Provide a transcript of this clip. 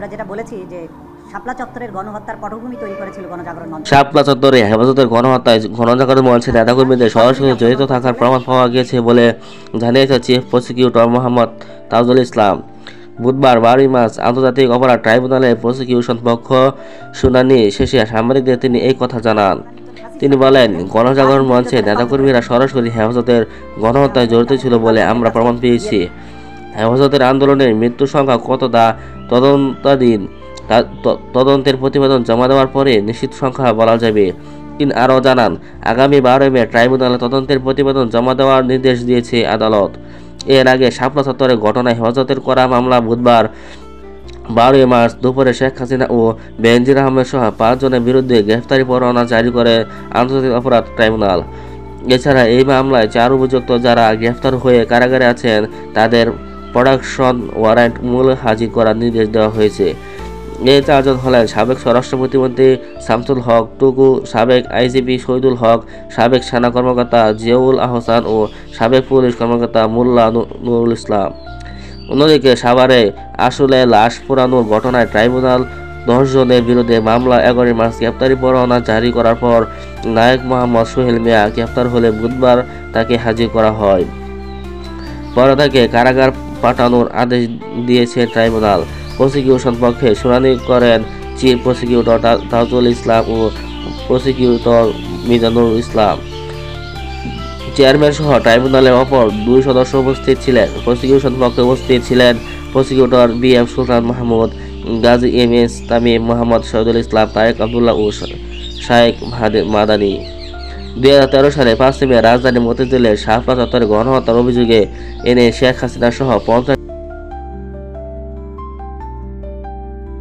আমরা যেটা বলেছি যে শাপলা চত্বরের গণহত্যার পটভূমি তৈরি করেছিল গণজাগরণ মঞ্চ। শাপলা চত্বরে হেফাজতের গণহত্যায় গণজাগরণ মঞ্চের নেতাকর্মীদের সরাসরি জড়িত থাকার প্রমাণ পাওয়া গিয়েছে বলে জানিয়েছে চিফ প্রসিকিউটর মোহাম্মদ তাজুল ইসলাম। বুধবার 12 মার্চ আন্তর্জাতিক অপরাধ ট্রাইব্যুনালের প্রসিকিউশন পক্ষ শুনানি শেষে সাংবাদিকদের তিনি এই কথা জানান। তিনি বলেন, গণজাগরণ মঞ্চের নেতাকর্মীরা সরাসরি হেফাজতের গণহত্যায় জড়িত ছিল বলে আমরা প্রমাণ পেয়েছি। হেফাজতের আন্দোলনের মৃত্যুর সংখ্যা কত তা তদন্তের প্রতিবেদন জমা দেওয়ার পরে নিশ্চিত সংখ্যা বলা যাবে। তিনি আরও জানান, আগামী 12 মে ট্রাইব্যুনালে তদন্তের প্রতিবেদন জমা দেওয়ার নির্দেশ দিয়েছে আদালত। এর আগে শাপলা চত্বরের ঘটনায় হেফাজতের করা মামলা বুধবার 12 মার্চ দুপুরে শেখ হাসিনা ও বেনজির আহমেদ সহ 5 জনের বিরুদ্ধে গ্রেফতারি পরোয়ানা জারি করে আন্তর্জাতিক অপরাধ ট্রাইব্যুনাল। এছাড়া এই মামলায় 4 অভিযুক্ত যারা গ্রেফতার হয়ে কারাগারে আছেন তাদের প্রোডাকশন ওয়ারেন্ট মূল হাজির করার নির্দেশ দেওয়া হয়েছে। এই 4 জন হলেন সাবেক স্বরাষ্ট্র প্রতিমন্ত্রী শামসুল হক টুকু, সাবেক আইজিপি শহীদুল হক, সাবেক সেনা কর্মকর্তা জিয়াউল আহসান ও সাবেক পুলিশ কর্মকর্তা মোল্লা নুরুল ইসলাম। অন্যদিকে সাভারে আসলে লাশ পোড়ানোর ঘটনায় ট্রাইব্যুনাল 10 জনের বিরুদ্ধে মামলা 11 মার্চ গ্রেফতারি পরোয়ানা জারি করার পর নায়ক মোহাম্মদ সোহেল মিয়া গ্রেফতার হলে বুধবার তাকে হাজির করা হয়। পরে তাকে কারাগার পাঠানোর আদেশ দিয়েছে ট্রাইব্যুনাল। প্রসিকিউশন পক্ষে শুনানি করেন চিফ প্রসিকিউটর তাজুল ইসলাম ও প্রসিকিউটর মিজানুর ইসলাম। চেয়ারম্যান সহ ট্রাইব্যুনালের অপর 2 সদস্য উপস্থিত ছিলেন। প্রসিকিউশন পক্ষে উপস্থিত ছিলেন প্রসিকিউটর BM সুলতান মাহমুদ, গাজী MS তামিম, মোহাম্মদ শহীদুল ইসলাম, তারেক আবদুল্লাহ ও শায়েক মাদানী। 2013 সালে 5 মে রাজধানী মতিঝিলের শাপলা চত্বরে গণহত্যার অভিযোগে এনে শেখ হাসিনা সহ 50